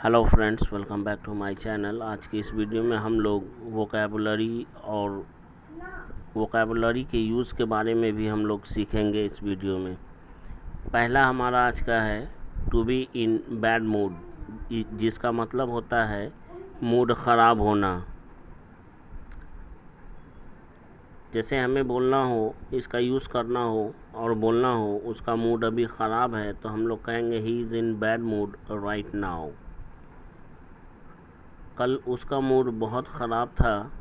Hello friends, welcome back to my channel. आज की इस वीडियो में हम लोग वोकैबुलरी के यूज़ के बारे में भी हम लोग सीखेंगे इस वीडियो में। पहला हमारा आज का है to be in bad mood, जिसका मतलब होता है मूड ख़राब होना। जैसे हमें बोलना हो, इसका यूज़ करना हो और बोलना हो उसका मूड अभी ख़राब है, तो हम लोग कहेंगे he is in bad mood right now. कल उसका मूड बहुत ख़राब था।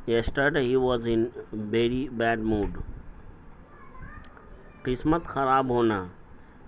Yesterday he was in very bad mood. किस्मत ख़राब होना,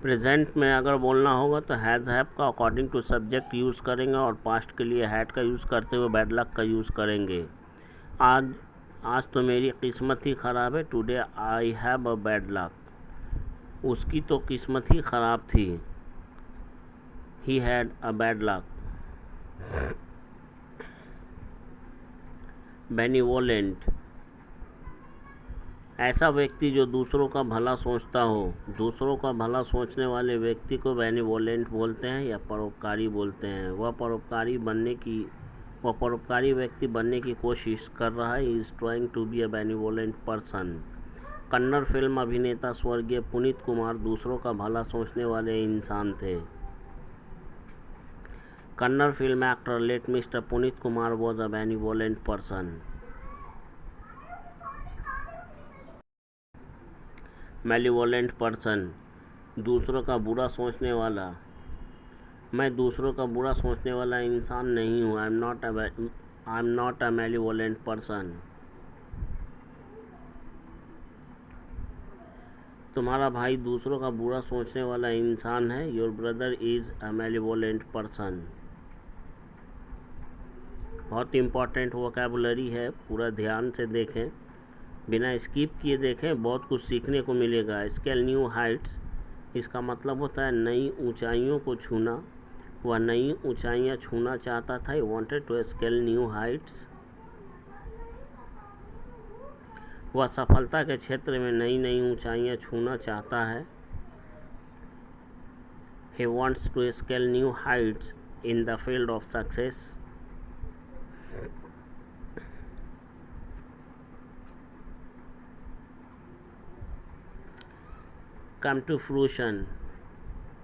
प्रेजेंट में अगर बोलना होगा तो हैज़ हैव का अकॉर्डिंग टू सब्जेक्ट यूज़ करेंगे और पास्ट के लिए हैड का यूज़ करते हुए बैड लक का यूज़ करेंगे। आज तो मेरी किस्मत ही ख़राब है, today I have a bad luck. उसकी तो किस्मत ही ख़राब थी, he had a bad luck. Benevolent, ऐसा व्यक्ति जो दूसरों का भला सोचता हो। दूसरों का भला सोचने वाले व्यक्ति को बेनिवोलेंट बोलते हैं या परोपकारी बोलते हैं। वह परोपकारी व्यक्ति बनने की कोशिश कर रहा है। Is trying to be a benevolent person. Kannada film अभिनेता स्वर्गीय पुनीत कुमार दूसरों का भला सोचने वाले इंसान थे। Kannada film actor late Mister Puneeth Kumar was a benevolent person. Malevolent person, दूसरों का बुरा सोचने वाला। मैं दूसरों का बुरा सोचने वाला इंसान नहीं हूँ। I am not a malevolent person. तुम्हारा भाई दूसरों का बुरा सोचने वाला इंसान है। Your brother is a malevolent person. बहुत इम्पॉर्टेंट वोकैबुलरी है, पूरा ध्यान से देखें, बिना स्किप किए देखें, बहुत कुछ सीखने को मिलेगा। स्केल न्यू हाइट्स, इसका मतलब होता है नई ऊंचाइयों को छूना। वह नई ऊंचाइयां छूना चाहता था। He wanted to scale new heights. वह सफलता के क्षेत्र में नई नई ऊंचाइयां छूना चाहता है। He wants to scale new heights in the field of success. Come to fruition,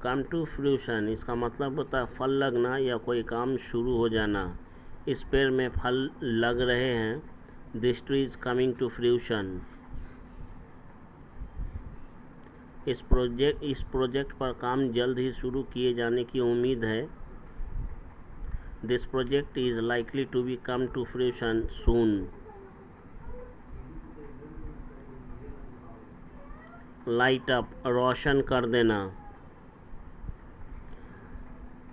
come to fruition, इसका मतलब होता है फल लगना या कोई काम शुरू हो जाना। इस पेड़ में फल लग रहे हैं। This tree is coming to fruition. इस प्रोजेक्ट पर काम जल्द ही शुरू किए जाने की उम्मीद है। This project is likely to be come to fruition soon. Light up, रोशन कर देना।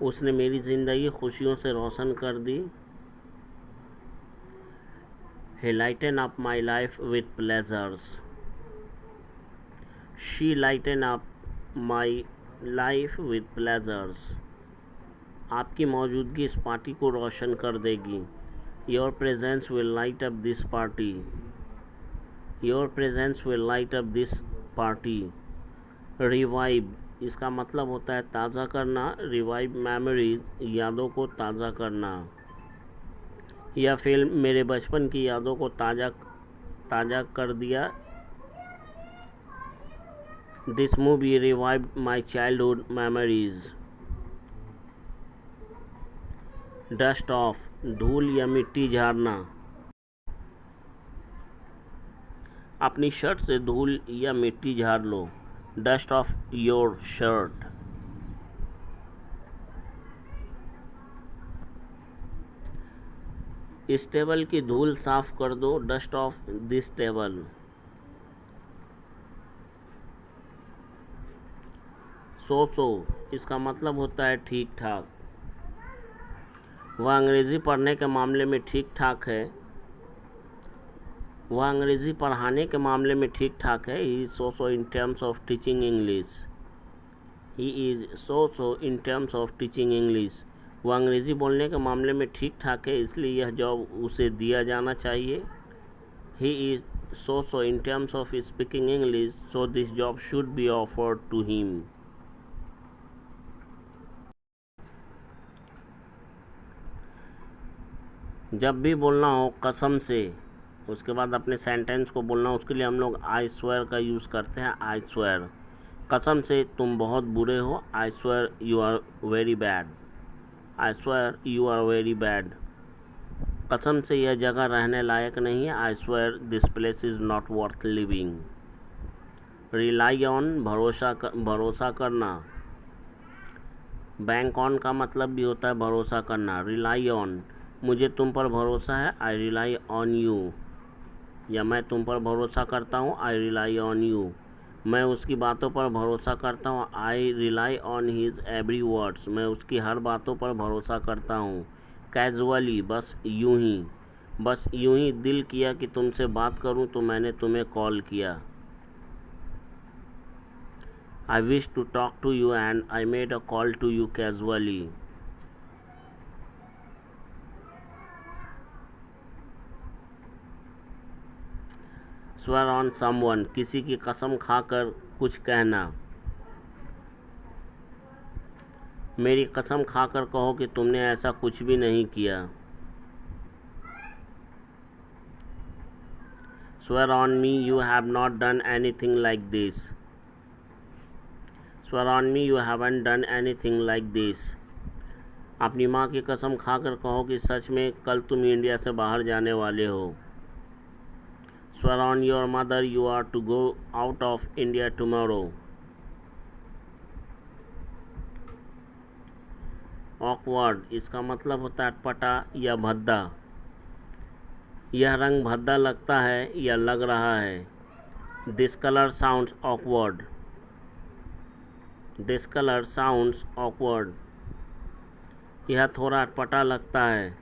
उसने मेरी ज़िंदगी खुशियों से रोशन कर दी। He lightened up my life with pleasures. She lightened up my life with pleasures. आपकी मौजूदगी इस पार्टी को रोशन कर देगी। Your presence will light up this party. Your presence will light up this party. Revive, इसका मतलब होता है ताज़ा करना। Revive memories, यादों को ताज़ा करना। यह फिल्म मेरे बचपन की यादों को ताज़ा कर दिया। This movie revived my childhood memories. Dust of, धूल या मिट्टी झाड़ना। अपनी शर्ट से धूल या मिट्टी झाड़ लो। Dust off your shirt. इस टेबल की धूल साफ कर दो। Dust off this table. So, इसका मतलब होता है ठीक ठाक। वह अंग्रेज़ी पढ़ने के मामले में ठीक ठाक है। वह अंग्रेज़ी पढ़ाने के मामले में ठीक ठाक है। ही is so in terms of teaching English. He is so in terms of teaching English. वह अंग्रेज़ी बोलने के मामले में ठीक ठाक है, इसलिए यह जॉब उसे दिया जाना चाहिए। He is so in terms of speaking English, so this job should be offered to him. जब भी बोलना हो कसम से, उसके बाद अपने सेंटेंस को बोलना हो, उसके लिए हम लोग आई स्वेयर का यूज़ करते हैं। आई स्वेयर, कसम से तुम बहुत बुरे हो। I swear you are very bad. I swear you are very bad. कसम से यह जगह रहने लायक नहीं है। I swear this place is not worth living. Rely on, भरोसा करना। बैंक ऑन का मतलब भी होता है भरोसा करना। रिलाई ऑन, मुझे तुम पर भरोसा है। I rely on you. या मैं तुम पर भरोसा करता हूँ। I rely on you. मैं उसकी बातों पर भरोसा करता हूँ। I rely on his every words. मैं उसकी हर बातों पर भरोसा करता हूँ। कैजुअली, बस यूं ही दिल किया कि तुमसे बात करूँ तो मैंने तुम्हें कॉल किया। I wish to talk to you and I made a call to you casually. Swear on someone, किसी की कसम खाकर कुछ कहना। मेरी कसम खाकर कहो कि तुमने ऐसा कुछ भी नहीं किया। Swear on me you have not done anything like this. Swear on me you haven't done anything like this. अपनी माँ की कसम खाकर कहो कि सच में कल तुम इंडिया से बाहर जाने वाले हो। Swear on your mother you are to go out of India tomorrow. Awkward, इसका मतलब होता है अटपटा या भद्दा। यह रंग भद्दा लगता है या लग रहा है। This color sounds awkward. This color sounds awkward. यह थोड़ा अटपटा लगता है।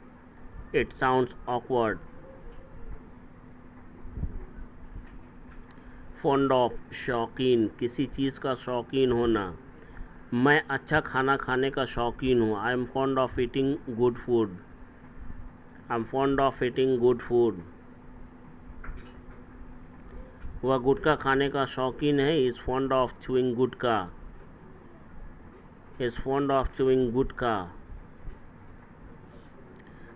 It sounds awkward. Fond of, शौकीन, किसी चीज़ का शौकीन होना। मैं अच्छा खाना खाने का शौकीन हूँ। I am fond of eating good food. I am fond of eating good food. वह गुटखा खाने का शौकीन है। He is fond of chewing gutkha. He is fond of chewing gutkha.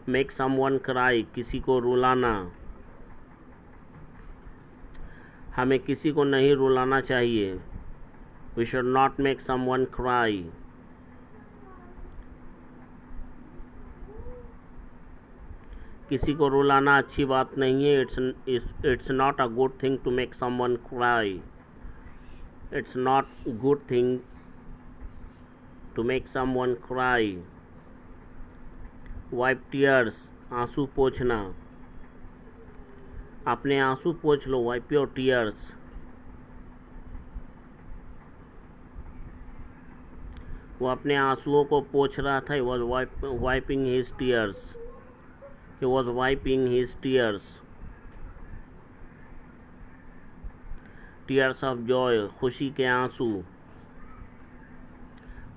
Make someone cry, किसी को रुलाना। हमें किसी को नहीं रुलाना चाहिए। We should not make someone cry. किसी को रुलाना अच्छी बात नहीं है। It's not a good thing to make someone cry. It's not good thing to make someone cry. Wipe tears, आंसू पोंछना। अपने आंसू पोंछ लो। Wipe your tears. वो अपने आंसुओं को पोंछ रहा था। He was wiping his tears. He was wiping his tears. Tears of joy, खुशी के आंसू।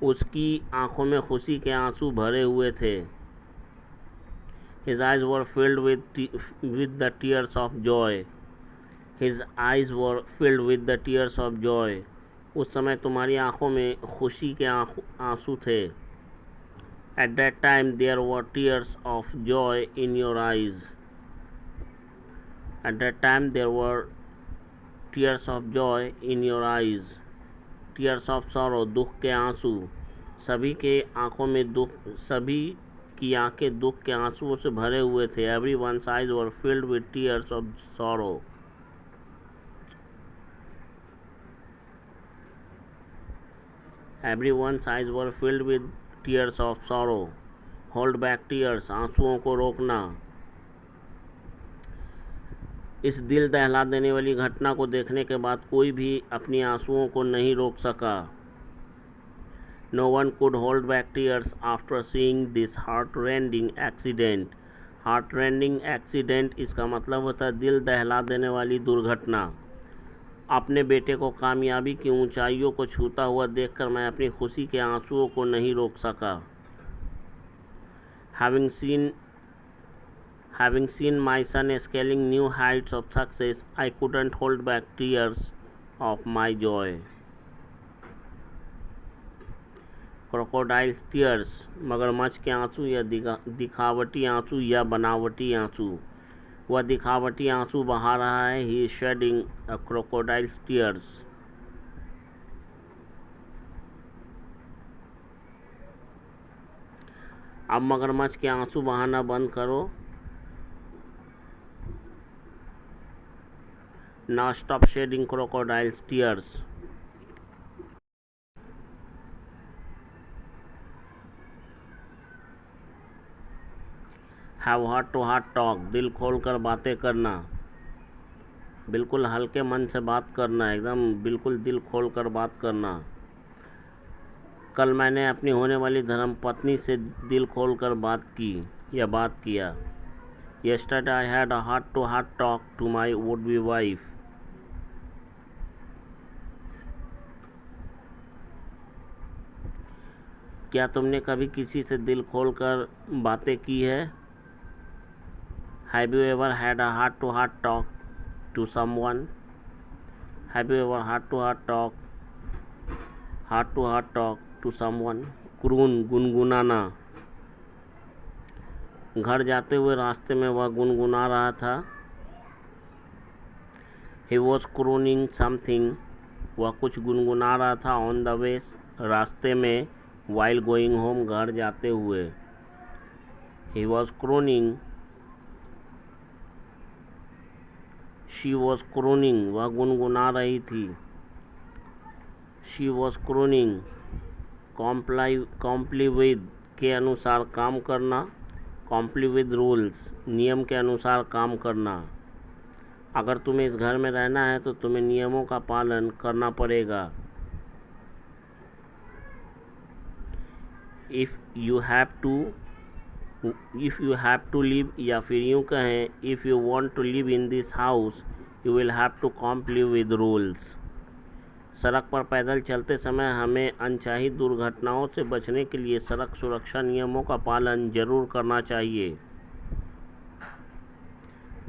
उसकी आंखों में खुशी के आंसू भरे हुए थे। His eyes were filled with the tears of joy. His eyes were filled with the tears of joy. उस समय तुम्हारी आंखों में खुशी के आंसू थे। At that time there were tears of joy in your eyes. At that time there were tears of joy in your eyes. Tears of sorrow, दुख के आंसू। सभी के आंखों में दुख, सभी की आंखें दुख के आंसुओं से भरे हुए थे। Everyone's eyes were filled with tears of sorrow. Everyone's eyes were filled with tears of sorrow. Hold back tears, आंसुओं को रोकना। इस दिल दहला देने वाली घटना को देखने के बाद कोई भी अपनी आंसुओं को नहीं रोक सका। No one could hold back tears after seeing this heart-rending accident. Heart-rending accident इसका मतलब होता है दिल दहला देने वाली दुर्घटना। अपने बेटे को कामयाबी की ऊंचाइयों को छूता हुआ देखकर मैं अपनी खुशी के आंसुओं को नहीं रोक सका। Having seen my son scaling new heights of success, I couldn't hold back tears of my joy. Crocodiles tears, मगरमच्छ के आंसू या दिखावटी आंसू या बनावटी आंसू। वह दिखावटी आंसू बहा रहा है, he is shedding a crocodiles tears. अब मगरमच्छ के आंसू बहाना बंद करो। Now stop shedding crocodiles tears. Have heart to heart talk, दिल खोल कर बातें करना। बिल्कुल हल्के मन से बात करना, एकदम बिल्कुल दिल खोल कर बात करना। कल मैंने अपनी होने वाली धर्मपत्नी से दिल खोल कर बात की या बात किया। Yesterday I had a heart-to-heart talk to my would-be wife. क्या तुमने कभी किसी से दिल खोल कर बातें की है? Have you ever had a heart-to-heart talk to someone? Have you ever heart-to-heart talk to someone? Croon, गुनगुनाना। घर जाते हुए रास्ते में वह गुनगुना रहा था। He was crooning something. वह कुछ गुनगुना रहा था on the way, रास्ते में। While going home, घर जाते हुए। He was crooning. She was crooning. वह गुनगुना रही थी। She was crooning. Comply with के अनुसार काम करना। Comply with rules, नियम के अनुसार काम करना। अगर तुम्हें इस घर में रहना है तो तुम्हें नियमों का पालन करना पड़ेगा। If you have to live, या फिर यूँ कहें, if you want to live in this house, you will have to comply with rules. सड़क पर पैदल चलते समय हमें अनचाही दुर्घटनाओं से बचने के लिए सड़क सुरक्षा नियमों का पालन जरूर करना चाहिए।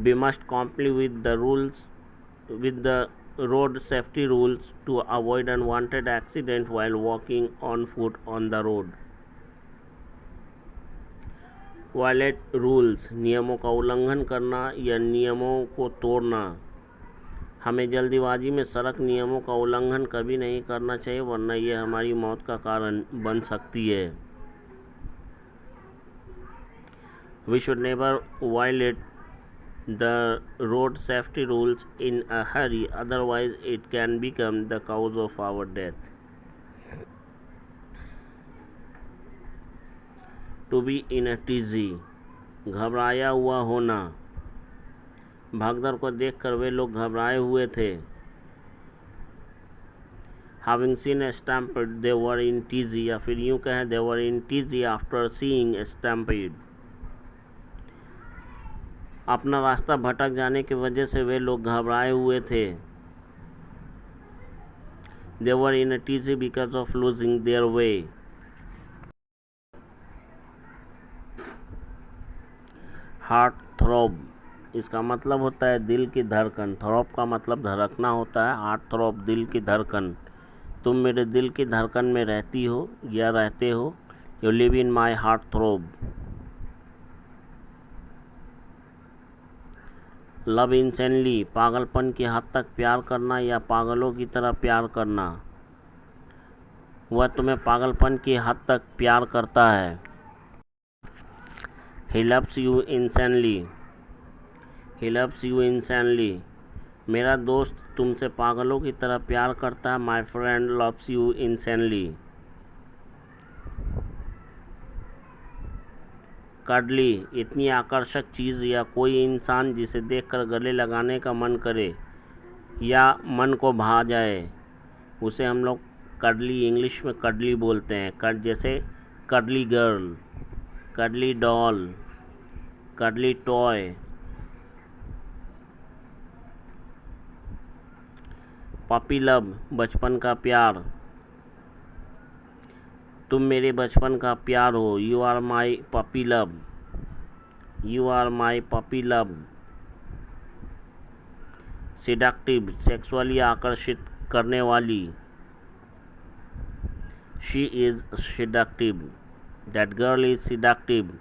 We must comply with the road safety rules to avoid unwanted accident while walking on foot on the road. Violate rules, नियमों का उल्लंघन करना या नियमों को तोड़ना। हमें जल्दीबाजी में सड़क नियमों का उल्लंघन कभी नहीं करना चाहिए, वरना यह हमारी मौत का कारण बन सकती है। We should never violate the road safety rules in a hurry, otherwise it can become the cause of our death. To be in a tizzy, घबराया हुआ होना। भागदड़ को देखकर वे लोग घबराए हुए थे। Having seen a stampede, they were in tizzy, या फिर यूँ कहें, they were in tizzy after seeing a stampede. अपना रास्ता भटक जाने की वजह से वे लोग घबराए हुए थे। They were in a tizzy because of losing their way. Heart throb, इसका मतलब होता है दिल की धड़कन। थ्रॉप का मतलब धड़कना होता है। हार्ट थ्रॉप, दिल की धड़कन। तुम मेरे दिल की धड़कन में रहती हो या रहते हो। You live in my heart throb. Love insanely, पागलपन की हद तक प्यार करना या पागलों की तरह प्यार करना। वह तुम्हें पागलपन की हद तक प्यार करता है। He loves you insanely. He loves you insanely. मेरा दोस्त तुमसे पागलों की तरह प्यार करता है। My friend loves you insanely. कडली, इतनी आकर्षक चीज़ या कोई इंसान जिसे देखकर गले लगाने का मन करे या मन को भा जाए, उसे हम लोग कडली, इंग्लिश में कडली बोलते हैं। जैसे cuddly girl, cuddly doll, cuddly toy. Puppy love, बचपन का प्यार। तुम मेरे बचपन का प्यार हो। You are my puppy love. You are my puppy love. Seductive, sexually आकर्षित करने वाली। She is seductive. That girl is seductive.